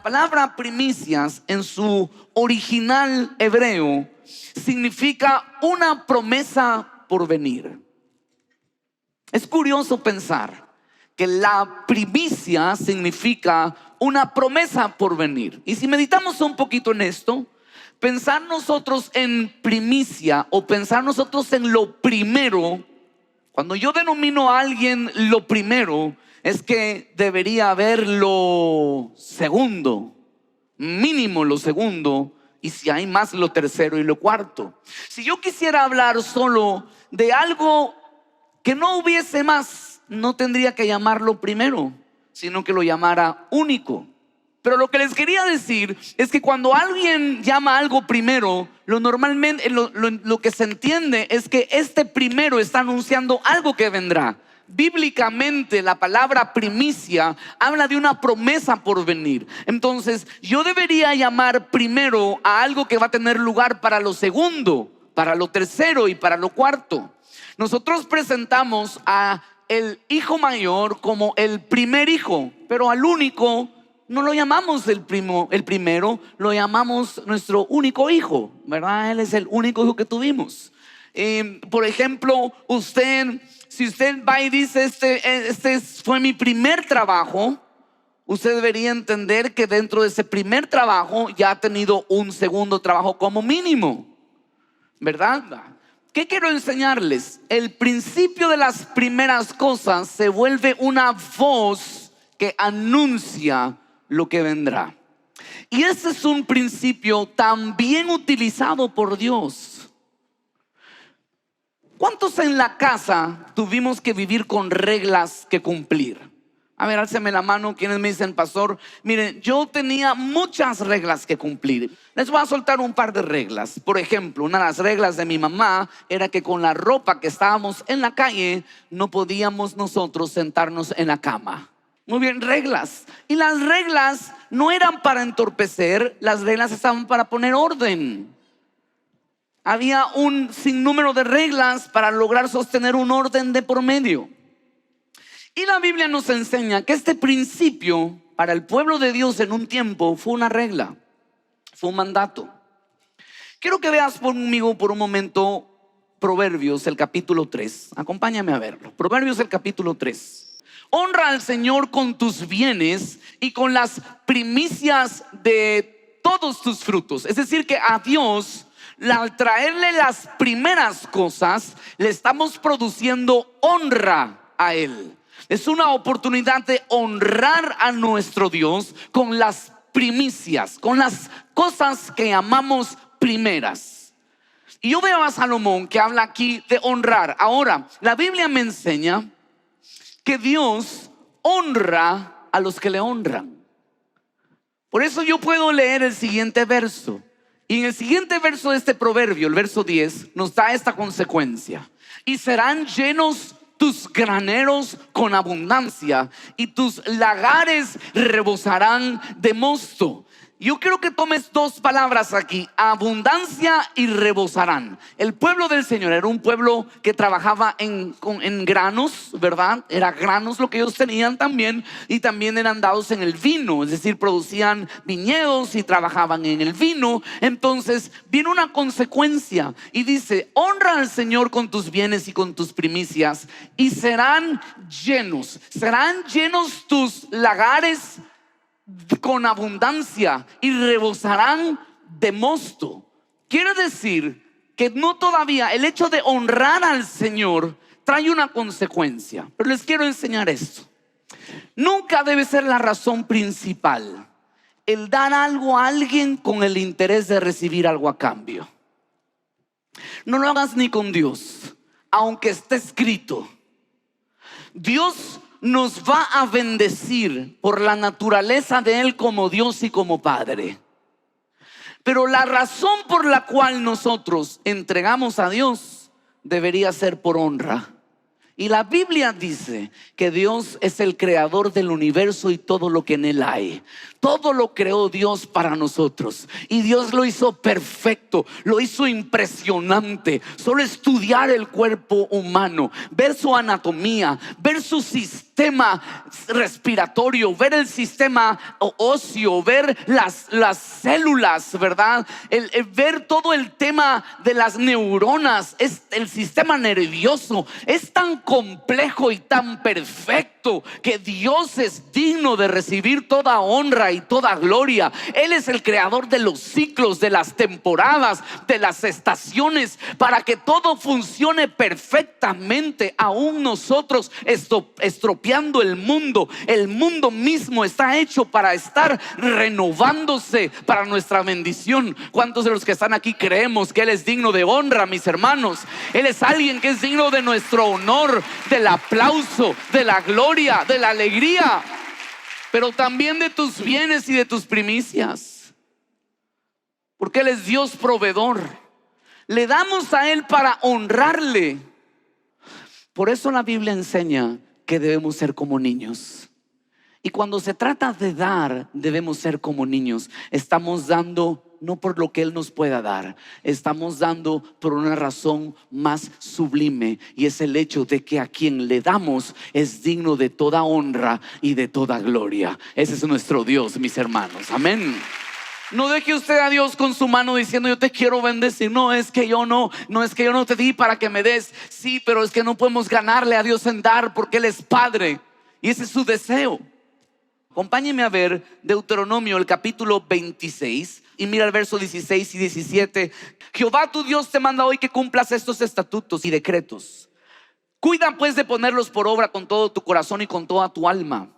La palabra primicias en su original hebreo significa una promesa por venir. Es curioso pensar que la primicia significa una promesa por venir. Y si meditamos un poquito en esto, pensar nosotros en primicia o pensar nosotros en lo primero, cuando yo denomino a alguien lo primero, es que debería haber lo segundo, mínimo lo segundo, y si hay más, lo tercero y lo cuarto. Si yo quisiera hablar solo de algo que no hubiese más, no tendría que llamarlo primero, sino que lo llamara único. Pero lo que les quería decir es que cuando alguien llama algo primero, normalmente lo que se entiende es que este primero está anunciando algo que vendrá. Bíblicamente la palabra primicia habla de una promesa por venir. Entonces yo debería llamar primero a algo que va a tener lugar para lo segundo, para lo tercero y para lo cuarto. Nosotros presentamos a el hijo mayor como el primer hijo, pero al único no lo llamamos el primero, lo llamamos nuestro único hijo, ¿verdad? Él es el único hijo que tuvimos. Por ejemplo, si usted va y dice este fue mi primer trabajo, usted debería entender que dentro de ese primer trabajo ya ha tenido un segundo trabajo como mínimo, ¿verdad? ¿Qué quiero enseñarles? El principio de las primeras cosas se vuelve una voz que anuncia lo que vendrá. Y ese es un principio también utilizado por Dios. ¿Cuántos en la casa tuvimos que vivir con reglas que cumplir? A ver, álceme la mano quienes me dicen: pastor, miren, yo tenía muchas reglas que cumplir. Les voy a soltar un par de reglas. Por ejemplo, una de las reglas de mi mamá era que con la ropa que estábamos en la calle no podíamos nosotros sentarnos en la cama. Muy bien, reglas. Y las reglas no eran para entorpecer, las reglas estaban para poner orden. Había un sinnúmero de reglas para lograr sostener un orden de por medio. Y la Biblia nos enseña que este principio para el pueblo de Dios en un tiempo fue una regla, fue un mandato. Quiero que veas conmigo por un momento Proverbios, el capítulo 3. Acompáñame a verlo. Proverbios, el capítulo 3. Honra al Señor con tus bienes y con las primicias de todos tus frutos. Es decir, que a Dios, al traerle las primeras cosas, le estamos produciendo honra a Él. Es una oportunidad de honrar a nuestro Dios con las primicias, con las cosas que llamamos primeras. Y yo veo a Salomón que habla aquí de honrar. Ahora, la Biblia me enseña que Dios honra a los que le honran. Por eso yo puedo leer el siguiente verso. Y en el siguiente verso de este proverbio, el verso 10, nos da esta consecuencia: y serán llenos tus graneros con abundancia, y tus lagares rebosarán de mosto. Yo quiero que tomes dos palabras aquí: abundancia y rebosarán. El pueblo del Señor era un pueblo que trabajaba en granos, ¿verdad? Era granos lo que ellos tenían también. Y también eran dados en el vino, es decir, producían viñedos y trabajaban en el vino. Entonces viene una consecuencia y dice: honra al Señor con tus bienes y con tus primicias, y serán llenos tus lagares con abundancia, y rebosarán de mosto. Quiere decir que no todavía el hecho de honrar al Señor trae una consecuencia. Pero les quiero enseñar esto: nunca debe ser la razón principal el dar algo a alguien con el interés de recibir algo a cambio. No lo hagas ni con Dios, aunque esté escrito. Dios nos va a bendecir por la naturaleza de Él como Dios y como Padre. Pero la razón por la cual nosotros entregamos a Dios debería ser por honra. Y la Biblia dice que Dios es el creador del universo y todo lo que en él hay. Todo lo creó Dios para nosotros, y Dios lo hizo perfecto, lo hizo impresionante. Solo estudiar el cuerpo humano, ver su anatomía, ver su sistema sistema respiratorio, ver el sistema óseo, ver las células, ¿verdad? El ver todo el tema de las neuronas, el sistema nervioso es tan complejo y tan perfecto que Dios es digno de recibir toda honra y toda gloria. Él es el creador de los ciclos, de las temporadas, de las estaciones, para que todo funcione perfectamente. Aún nosotros estropeando el mundo mismo está hecho para estar renovándose para nuestra bendición. ¿Cuántos de los que están aquí creemos que Él es digno de honra, mis hermanos? Él es alguien que es digno de nuestro honor, del aplauso, de la gloria, de la alegría, pero también de tus bienes y de tus primicias, porque Él es Dios proveedor. Le damos a Él para honrarle. Por eso la Biblia enseña que debemos ser como niños. Y cuando se trata de dar, debemos ser como niños. Estamos dando no por lo que Él nos pueda dar, estamos dando por una razón más sublime, y es el hecho de que a quien le damos es digno de toda honra y de toda gloria. Ese es nuestro Dios, mis hermanos. Amén. No deje usted a Dios con su mano diciendo: yo te quiero bendecir. No es que yo no es que yo no te di para que me des. Sí, pero es que no podemos ganarle a Dios en dar, porque Él es Padre y ese es su deseo. Acompáñeme a ver Deuteronomio, el capítulo 26, y mira el verso 16 y 17. Jehová tu Dios te manda hoy que cumplas estos estatutos y decretos. Cuida pues de ponerlos por obra con todo tu corazón y con toda tu alma.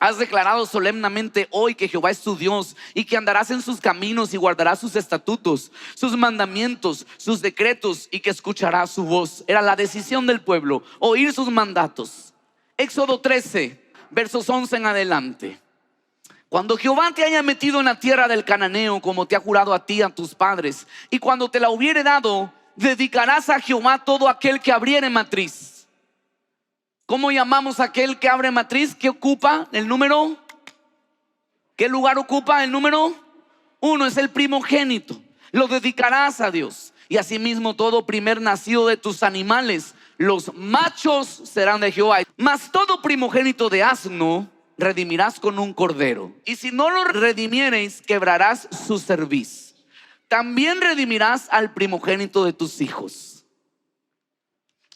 Has declarado solemnemente hoy que Jehová es tu Dios, y que andarás en sus caminos y guardarás sus estatutos, sus mandamientos, sus decretos, y que escucharás su voz. Era la decisión del pueblo, oír sus mandatos. Éxodo 13, versos 11 en adelante. Cuando Jehová te haya metido en la tierra del cananeo, como te ha jurado a ti y a tus padres, y cuando te la hubiere dado, dedicarás a Jehová todo aquel que abriere matriz. ¿Cómo llamamos a aquel que abre matriz? ¿Qué ocupa el número? ¿Qué lugar ocupa el número 1? Es el primogénito. Lo dedicarás a Dios. Y asimismo todo primer nacido de tus animales, los machos serán de Jehová. Mas todo primogénito de asno redimirás con un cordero. Y si no lo redimiereis, quebrarás su cerviz. También redimirás al primogénito de tus hijos.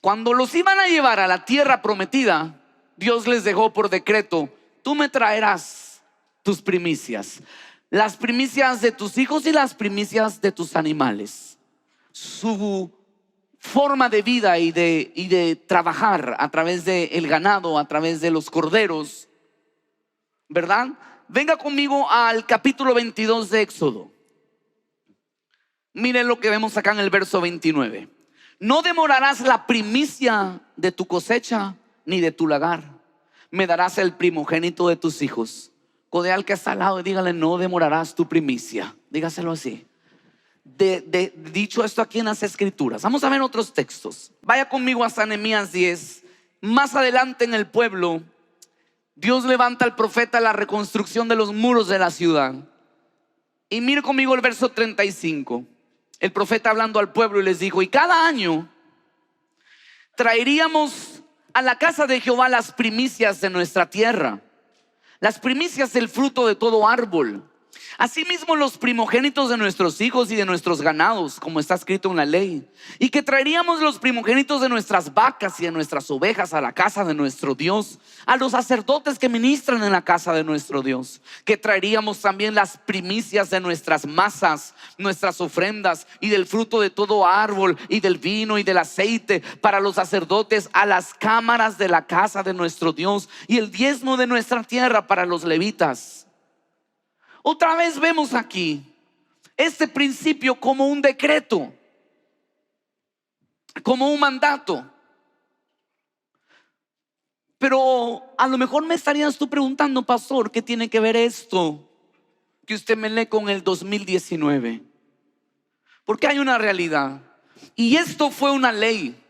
Cuando los iban a llevar a la tierra prometida, Dios les dejó por decreto: tú me traerás tus primicias, las primicias de tus hijos y las primicias de tus animales. Su forma de vida y de trabajar a través del ganado, a través de los corderos, ¿verdad? Venga conmigo al capítulo 22 de Éxodo. Miren lo que vemos acá en el verso 29. No demorarás la primicia de tu cosecha ni de tu lagar. Me darás el primogénito de tus hijos. Codea al que está al lado y dígale: no demorarás tu primicia. Dígaselo así. Dicho esto aquí en las escrituras, vamos a ver otros textos. Vaya conmigo hasta Nehemías 10. Más adelante en el pueblo, Dios levanta al profeta la reconstrucción de los muros de la ciudad. Y mire conmigo el verso 35. El profeta hablando al pueblo y les dijo: y cada año traeríamos a la casa de Jehová las primicias de nuestra tierra, las primicias del fruto de todo árbol, asimismo los primogénitos de nuestros hijos y de nuestros ganados, como está escrito en la ley. Y que traeríamos los primogénitos de nuestras vacas y de nuestras ovejas a la casa de nuestro Dios, a los sacerdotes que ministran en la casa de nuestro Dios. Que traeríamos también las primicias de nuestras masas, nuestras ofrendas, y del fruto de todo árbol, y del vino y del aceite para los sacerdotes a las cámaras de la casa de nuestro Dios, y el diezmo de nuestra tierra para los levitas. Otra vez vemos aquí este principio como un decreto, como un mandato. Pero a lo mejor me estarías tú preguntando: pastor, ¿qué tiene que ver esto que usted me lee con el 2019? Porque hay una realidad, y esto fue una ley,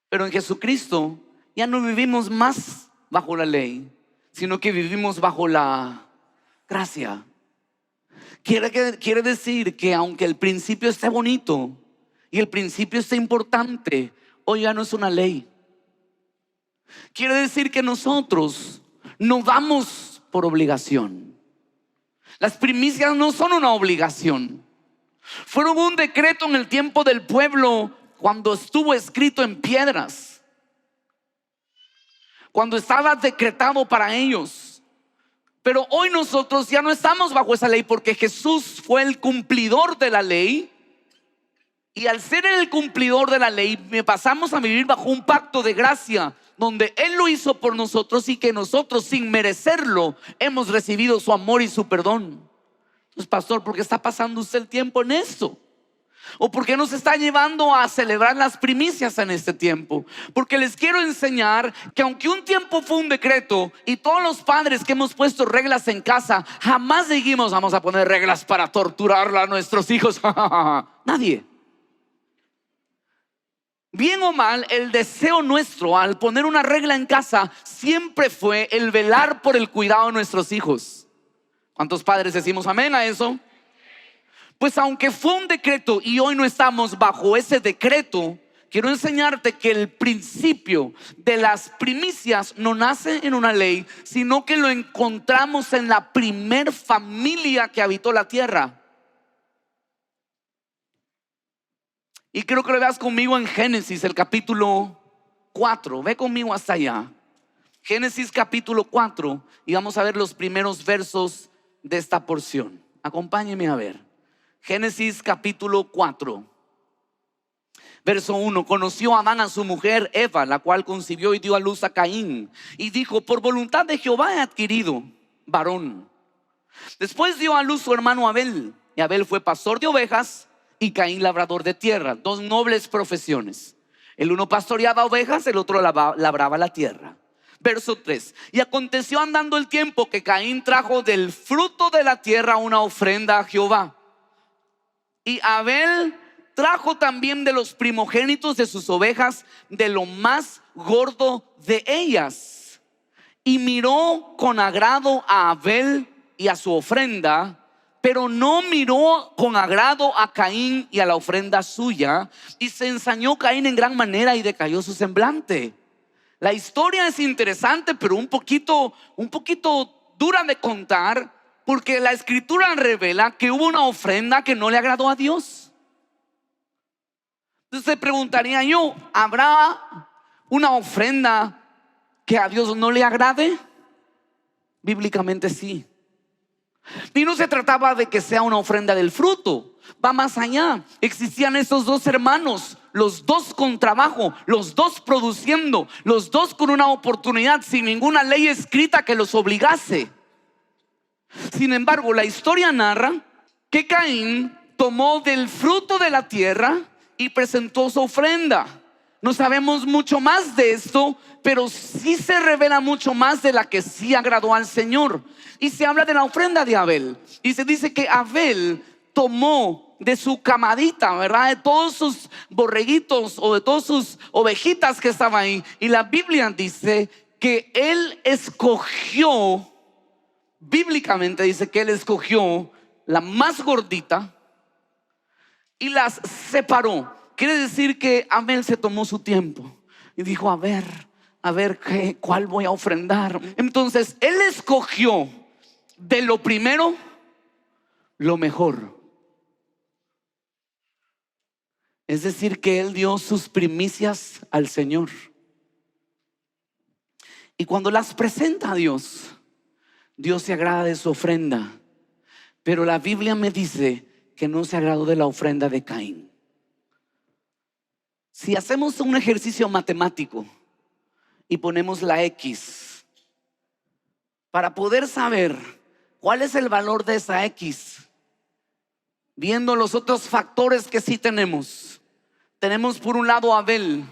pero en Jesucristo ya no vivimos más bajo la ley, sino que vivimos bajo la gracia. Quiere decir que aunque el principio esté bonito y el principio esté importante, hoy ya no es una ley. Quiere decir que nosotros no damos por obligación. Las primicias no son una obligación. Fueron un decreto en el tiempo del pueblo cuando estuvo escrito en piedras, cuando estaba decretado para ellos. Pero hoy nosotros ya no estamos bajo esa ley, porque Jesús fue el cumplidor de la ley. Y al ser el cumplidor de la ley, pasamos a vivir bajo un pacto de gracia, donde Él lo hizo por nosotros y que nosotros, sin merecerlo, hemos recibido su amor y su perdón. Entonces, pastor, ¿por qué está pasando usted el tiempo en esto? ¿O por qué nos está llevando a celebrar las primicias en este tiempo? Porque les quiero enseñar que aunque un tiempo fue un decreto, y todos los padres que hemos puesto reglas en casa, jamás dijimos vamos a poner reglas para torturar a nuestros hijos. Nadie. Bien o mal, el deseo nuestro al poner una regla en casa siempre fue el velar por el cuidado de nuestros hijos. ¿Cuántos padres decimos amén a eso? Pues aunque fue un decreto y hoy no estamos bajo ese decreto, quiero enseñarte que el principio de las primicias no nace en una ley, sino que lo encontramos en la primer familia que habitó la tierra. Y quiero que lo veas conmigo en Génesis, el capítulo 4. Ve conmigo hasta allá. Génesis capítulo 4. Y vamos a ver los primeros versos de esta porción. Acompáñeme a ver. Génesis capítulo 4. Verso 1. Conoció Adán a su mujer Eva, la cual concibió y dio a luz a Caín. Y dijo: por voluntad de Jehová he adquirido varón. Después dio a luz su hermano Abel. Y Abel fue pastor de ovejas y Caín labrador de tierra. Dos nobles profesiones. El uno pastoreaba ovejas, el otro labraba la tierra. Verso 3. Y aconteció andando el tiempo que Caín trajo del fruto de la tierra una ofrenda a Jehová. Y Abel trajo también de los primogénitos de sus ovejas, de lo más gordo de ellas. Y miró con agrado a Abel y a su ofrenda, pero no miró con agrado a Caín y a la ofrenda suya. Y se ensañó Caín en gran manera y decayó su semblante. La historia es interesante, pero un poquito dura de contar, porque la escritura revela que hubo una ofrenda que no le agradó a Dios. Entonces te preguntaría yo, ¿habrá una ofrenda que a Dios no le agrade? Bíblicamente sí. Y no se trataba de que sea una ofrenda del fruto, va más allá. Existían esos dos hermanos, los dos con trabajo, los dos produciendo, los dos con una oportunidad, sin ninguna ley escrita que los obligase. Sin embargo, la historia narra que Caín tomó del fruto de la tierra y presentó su ofrenda. No sabemos mucho más de esto, pero sí se revela mucho más de la que sí agradó al Señor. Y se habla de la ofrenda de Abel. Y se dice que Abel tomó de su camadita, ¿verdad? De todos sus borreguitos o de todas sus ovejitas que estaban ahí. Y la Biblia dice que él escogió, bíblicamente dice que él escogió la más gordita y las separó. Quiere decir que Abel se tomó su tiempo y dijo: a ver, ¿cuál voy a ofrendar? Entonces él escogió de lo primero lo mejor. Es decir, que él dio sus primicias al Señor. Y cuando las presenta a Dios, Dios se agrada de su ofrenda. Pero la Biblia me dice que no se agradó de la ofrenda de Caín. Si hacemos un ejercicio matemático y ponemos la X para poder saber cuál es el valor de esa X, viendo los otros factores que sí tenemos por un lado a Abel,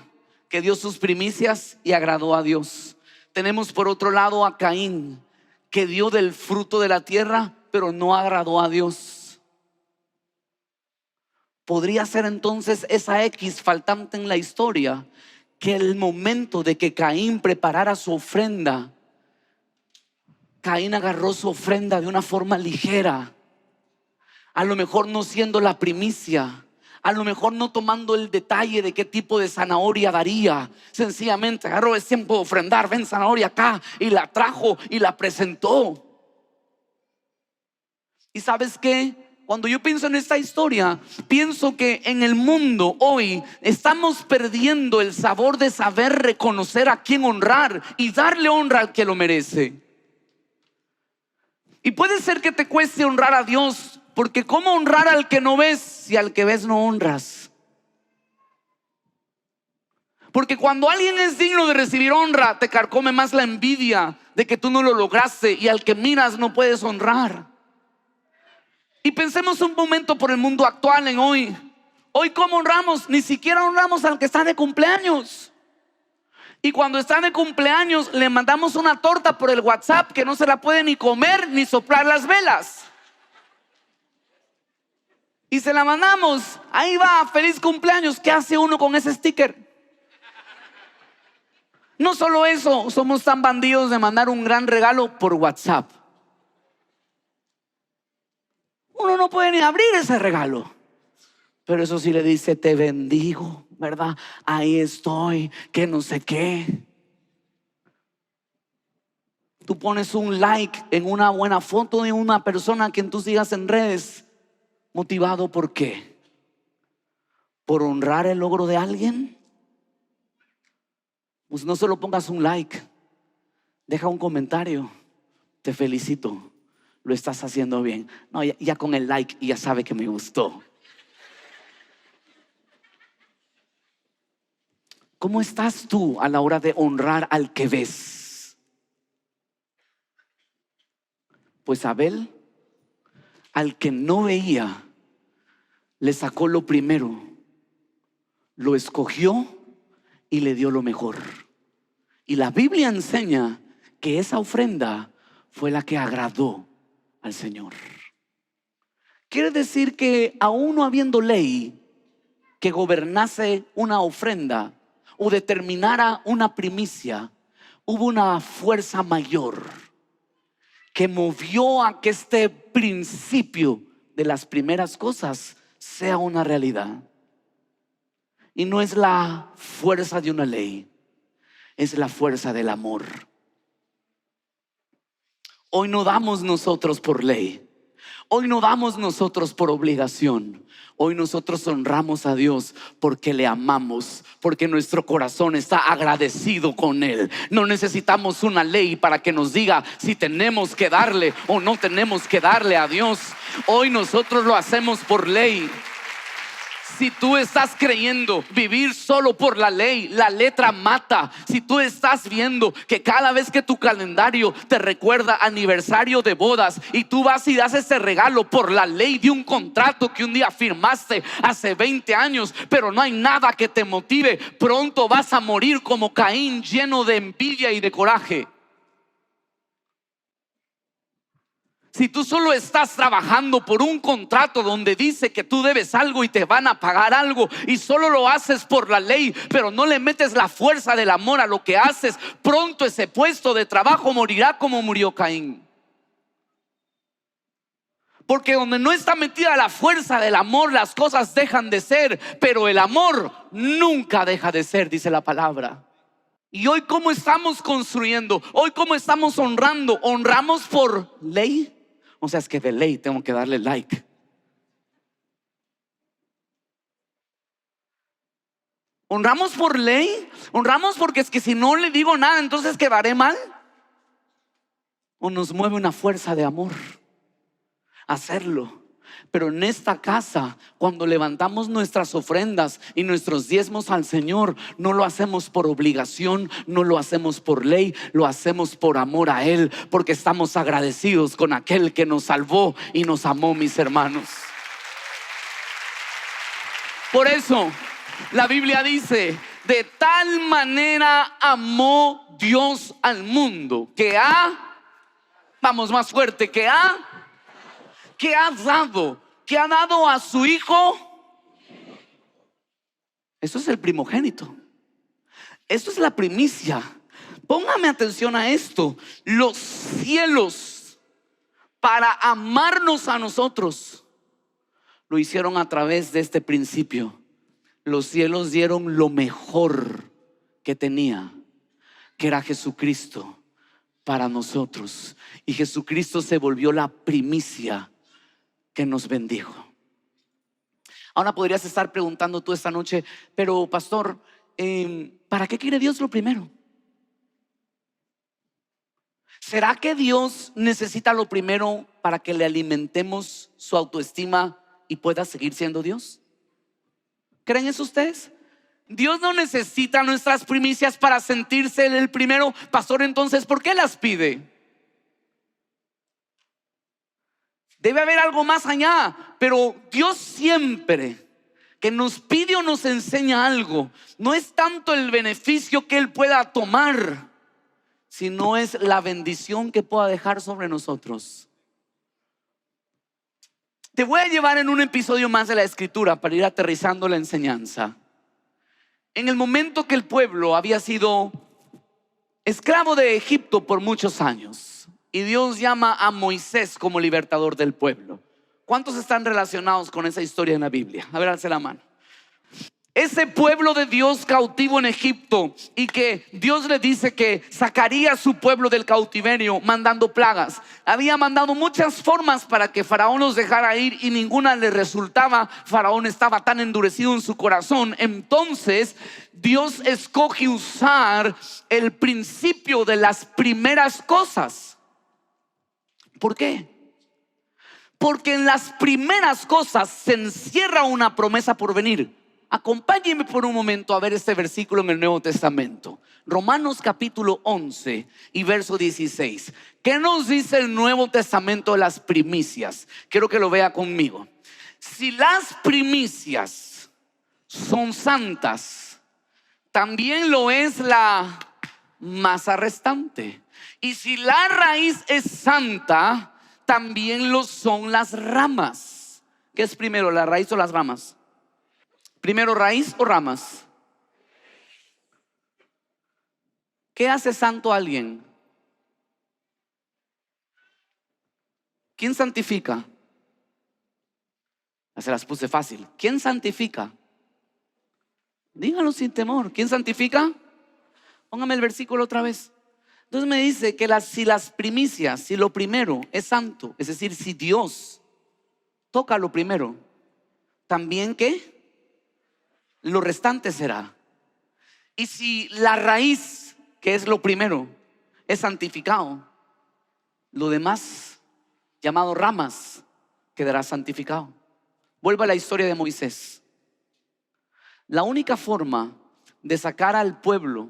que dio sus primicias y agradó a Dios. Tenemos por otro lado a Caín, que dio del fruto de la tierra, pero no agradó a Dios. Podría ser entonces esa X faltante en la historia, que el momento de que Caín preparara su ofrenda, Caín agarró su ofrenda de una forma ligera, a lo mejor no siendo la primicia, A lo mejor no tomando el detalle de qué tipo de zanahoria daría. Sencillamente agarró, es tiempo de ofrendar, ven zanahoria acá, y la trajo y la presentó. ¿Y sabes qué? Cuando yo pienso en esta historia, pienso que en el mundo hoy estamos perdiendo el sabor de saber reconocer a quién honrar y darle honra al que lo merece. Y puede ser que te cueste honrar a Dios, porque ¿cómo honrar al que no ves si al que ves no honras? Porque cuando alguien es digno de recibir honra, te carcome más la envidia de que tú no lo lograste, y al que miras no puedes honrar. Y pensemos un momento por el mundo actual en hoy. Hoy, ¿cómo honramos? Ni siquiera honramos al que está de cumpleaños. Y cuando está de cumpleaños, le mandamos una torta por el WhatsApp que no se la puede ni comer ni soplar las velas. Y se la mandamos, ahí va, feliz cumpleaños. ¿Qué hace uno con ese sticker? No solo eso, somos tan bandidos de mandar un gran regalo por WhatsApp. Uno no puede ni abrir ese regalo, pero eso sí le dice: te bendigo, ¿verdad? Ahí estoy, que no sé qué. Tú pones un like en una buena foto de una persona que tú sigas en redes, ¿motivado por qué? ¿Por honrar el logro de alguien? Pues no solo pongas un like, deja un comentario: te felicito, lo estás haciendo bien. No, ya con el like ya sabe que me gustó. ¿Cómo estás tú a la hora de honrar al que ves? Pues Abel, al que no veía, le sacó lo primero, lo escogió y le dio lo mejor. Y la Biblia enseña que esa ofrenda fue la que agradó al Señor. Quiere decir que aún no habiendo ley que gobernase una ofrenda o determinara una primicia, hubo una fuerza mayor que movió a que este principio de las primeras cosas sea una realidad. Y no es la fuerza de una ley, es la fuerza del amor. Hoy no damos nosotros por ley, hoy no damos nosotros por obligación. Hoy nosotros honramos a Dios porque le amamos, porque nuestro corazón está agradecido con Él. No necesitamos una ley para que nos diga si tenemos que darle o no tenemos que darle a Dios. Hoy nosotros lo hacemos por ley. Si tú estás creyendo vivir solo por la ley, la letra mata. Si tú estás viendo que cada vez que tu calendario te recuerda aniversario de bodas y tú vas y das ese regalo por la ley de un contrato que un día firmaste hace 20 años, pero no hay nada que te motive, pronto vas a morir como Caín, lleno de envidia y de coraje. Si tú solo estás trabajando por un contrato donde dice que tú debes algo y te van a pagar algo, y solo lo haces por la ley, pero no le metes la fuerza del amor a lo que haces, pronto ese puesto de trabajo morirá como murió Caín. Porque donde no está metida la fuerza del amor, las cosas dejan de ser, pero el amor nunca deja de ser, dice la palabra. Y hoy, ¿cómo estamos construyendo? Hoy, ¿cómo estamos honrando? ¿Honramos por ley? O sea, es que de ley tengo que darle like. ¿Honramos por ley? ¿Honramos porque es que si no le digo nada entonces quedaré mal? ¿O nos mueve una fuerza de amor hacerlo? Pero en esta casa, cuando levantamos nuestras ofrendas y nuestros diezmos al Señor, no lo hacemos por obligación, no lo hacemos por ley, lo hacemos por amor a Él, porque estamos agradecidos con aquel que nos salvó y nos amó, mis hermanos. Por eso la Biblia dice: de tal manera amó Dios al mundo que vamos más fuerte, que ha dado a su Hijo. Eso es el primogénito. Esto es la primicia. Póngame atención a esto. Los cielos, para amarnos a nosotros, lo hicieron a través de este principio. Los cielos dieron lo mejor que tenía, que era Jesucristo para nosotros. Y Jesucristo se volvió la primicia que nos bendijo. Ahora podrías estar preguntando tú esta noche, pero pastor, ¿para qué quiere Dios lo primero? ¿Será que Dios necesita lo primero para que le alimentemos su autoestima y pueda seguir siendo Dios? ¿Creen eso ustedes? Dios no necesita nuestras primicias para sentirse el primero. Pastor, entonces, ¿por qué las pide? Debe haber algo más allá. Pero Dios siempre que nos pide o nos enseña algo, no es tanto el beneficio que Él pueda tomar, sino es la bendición que pueda dejar sobre nosotros. Te voy a llevar en un episodio más de la Escritura para ir aterrizando la enseñanza. En el momento que el pueblo había sido esclavo de Egipto por muchos años, y Dios llama a Moisés como libertador del pueblo. ¿Cuántos están relacionados con esa historia en la Biblia? A ver, alce la mano. Ese pueblo de Dios cautivo en Egipto, y que Dios le dice que sacaría a su pueblo del cautiverio mandando plagas. Había mandado muchas formas para que Faraón los dejara ir y ninguna le resultaba. Faraón estaba tan endurecido en su corazón. Entonces Dios escoge usar el principio de las primeras cosas. ¿Por qué? Porque en las primeras cosas se encierra una promesa por venir. Acompáñenme por un momento a ver este versículo en el Nuevo Testamento. Romanos capítulo 11 y verso 16. ¿Qué nos dice el Nuevo Testamento de las primicias? Quiero que lo vea conmigo. Si las primicias son santas, también lo es la masa restante. Y si la raíz es santa, también lo son las ramas. ¿Qué es primero, la raíz o las ramas? Primero, raíz o ramas. ¿Qué hace santo a alguien? ¿Quién santifica? Se las puse fácil. ¿Quién santifica? Díganlo sin temor. ¿Quién santifica? Póngame el versículo otra vez. Entonces me dice que si las primicias, si lo primero es santo, es decir, si Dios toca lo primero, también ¿qué? Lo restante será. Y si la raíz, que es lo primero, es santificado, lo demás, llamado ramas, quedará santificado. Vuelva a la historia de Moisés. La única forma de sacar al pueblo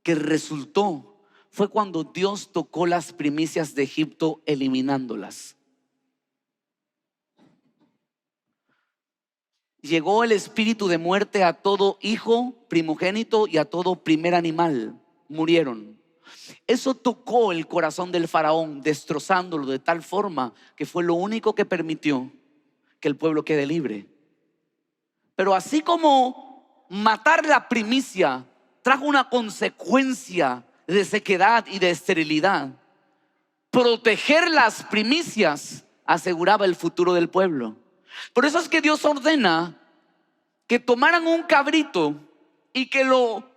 que resultó fue cuando Dios tocó las primicias de Egipto, eliminándolas. Llegó el espíritu de muerte a todo hijo primogénito y a todo primer animal. Murieron. Eso tocó el corazón del faraón, destrozándolo de tal forma que fue lo único que permitió que el pueblo quede libre. Pero así como matar la primicia trajo una consecuencia de sequedad y de esterilidad, proteger las primicias aseguraba el futuro del pueblo. Por eso es que Dios ordena que tomaran un cabrito y que lo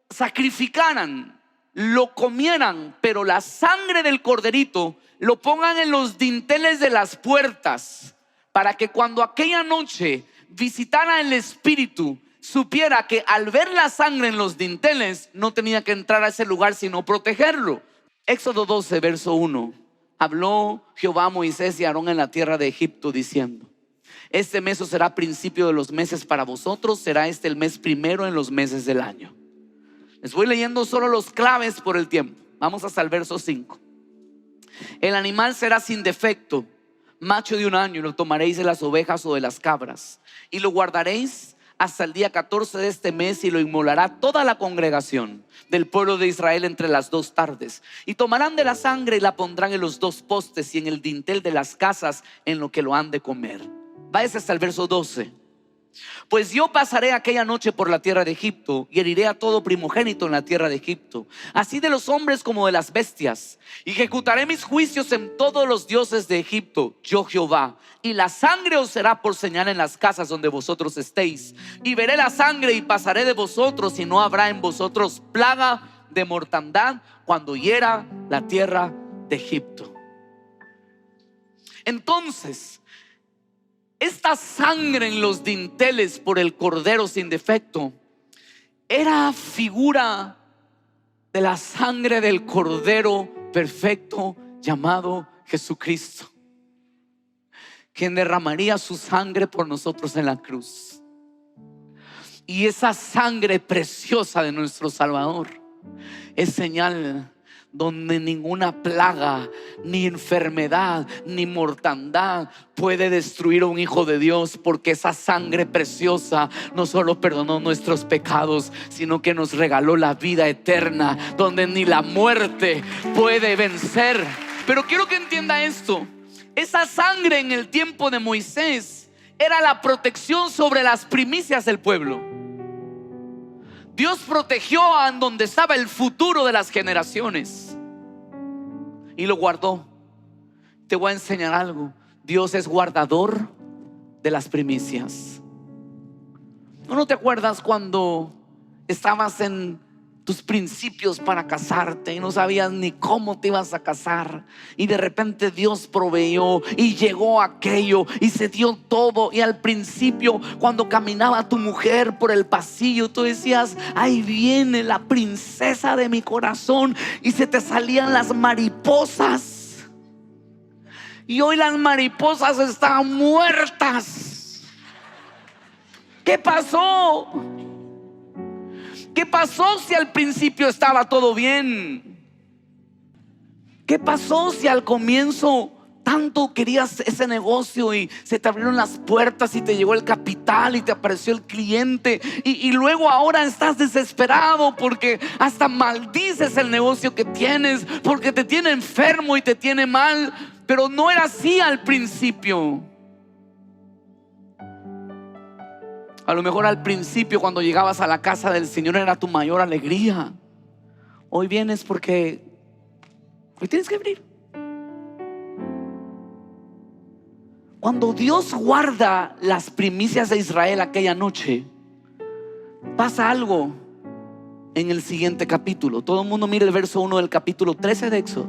sacrificaran, lo comieran, pero la sangre del corderito lo pongan en los dinteles de las puertas, para que cuando aquella noche visitara el espíritu, supiera que al ver la sangre en los dinteles no tenía que entrar a ese lugar sino protegerlo. Éxodo 12 verso 1. Habló Jehová a Moisés y a Aarón en la tierra de Egipto diciendo: este mes os será principio de los meses para vosotros, será este el mes primero en los meses del año. Les voy leyendo solo los claves por el tiempo. Vamos hasta el verso 5. El animal será sin defecto, macho de un año, y lo tomaréis de las ovejas o de las cabras, y lo guardaréis hasta el día 14 de este mes, y lo inmolará toda la congregación del pueblo de Israel entre las 2 tardes. Y tomarán de la sangre y la pondrán en los 2 postes y en el dintel de las casas en lo que lo han de comer. Váyase hasta el verso 12. Pues yo pasaré aquella noche por la tierra de Egipto y heriré a todo primogénito en la tierra de Egipto, así de los hombres como de las bestias. Y ejecutaré mis juicios en todos los dioses de Egipto, yo Jehová. Y la sangre os será por señal en las casas donde vosotros estéis. Y veré la sangre y pasaré de vosotros, y no habrá en vosotros plaga de mortandad cuando hiera la tierra de Egipto. Entonces, esta sangre en los dinteles por el cordero sin defecto era figura de la sangre del cordero perfecto llamado Jesucristo, quien derramaría su sangre por nosotros en la cruz. Y esa sangre preciosa de nuestro Salvador es señal donde ninguna plaga, ni enfermedad, ni mortandad puede destruir a un hijo de Dios, porque esa sangre preciosa no solo perdonó nuestros pecados, sino que nos regaló la vida eterna, donde ni la muerte puede vencer. Pero quiero que entienda esto: esa sangre en el tiempo de Moisés era la protección sobre las primicias del pueblo. Dios protegió a donde estaba el futuro de las generaciones y lo guardó. Te voy a enseñar algo: Dios es guardador de las primicias. ¿No te acuerdas cuando estabas en tus principios para casarte y no sabías ni cómo te ibas a casar, y de repente Dios proveyó y llegó aquello y se dio todo? Y al principio, cuando caminaba tu mujer por el pasillo, tú decías: ahí viene la princesa de mi corazón, y se te salían las mariposas. Y hoy las mariposas están muertas. ¿Qué pasó? ¿Qué pasó si al principio estaba todo bien? ¿Qué pasó si al comienzo tanto querías ese negocio y se te abrieron las puertas y te llegó el capital y te apareció el cliente, y luego ahora estás desesperado porque hasta maldices el negocio que tienes porque te tiene enfermo y te tiene mal? Pero no era así al principio. A lo mejor al principio, cuando llegabas a la casa del Señor, era tu mayor alegría. Hoy vienes porque hoy tienes que venir. Cuando Dios guarda las primicias de Israel aquella noche, pasa algo en el siguiente capítulo. Todo el mundo mire el verso 1 del capítulo 13 de Éxodo.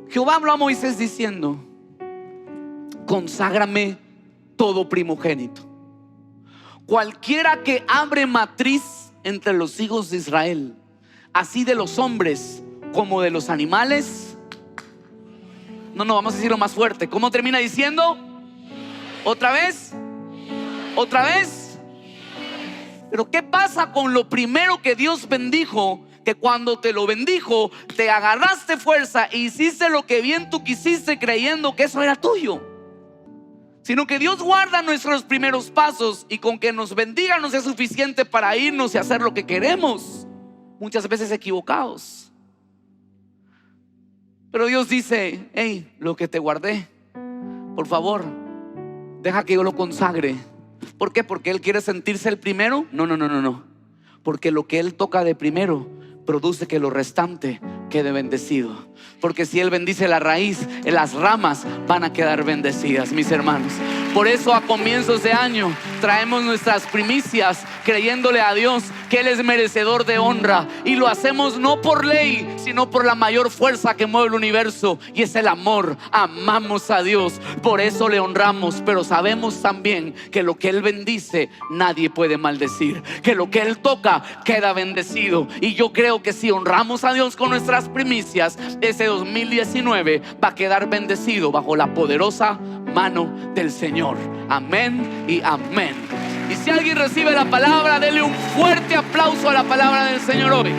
Jehová habló a Moisés diciendo: conságrame todo primogénito, cualquiera que abre matriz entre los hijos de Israel, así de los hombres como de los animales. No, vamos a decirlo más fuerte. ¿Cómo termina diciendo? ¿Otra vez? ¿Otra vez? Pero ¿qué pasa con lo primero que Dios bendijo? Que cuando te lo bendijo, te agarraste fuerza e hiciste lo que bien tú quisiste, creyendo que eso era tuyo. Sino que Dios guarda nuestros primeros pasos, y con que nos bendiga nos es suficiente para irnos y hacer lo que queremos, muchas veces equivocados. Pero Dios dice: hey, lo que te guardé, por favor, deja que yo lo consagre. ¿Por qué? ¿Porque Él quiere sentirse el primero? No. Porque lo que Él toca de primero produce que lo restante quede bendecido. Porque si Él bendice la raíz, las ramas van a quedar bendecidas, mis hermanos. Por eso a comienzos de año traemos nuestras primicias, creyéndole a Dios que Él es merecedor de honra. Y lo hacemos no por ley, sino por la mayor fuerza que mueve el universo, y es el amor. Amamos a Dios, por eso le honramos. Pero sabemos también que lo que Él bendice, nadie puede maldecir. Que lo que Él toca queda bendecido. Y yo creo que si honramos a Dios con nuestras primicias, ese 2019 va a quedar bendecido bajo la poderosa mano del Señor. Amén y amén. Y si alguien recibe la palabra, dele un fuerte aplauso a la palabra del Señor hoy.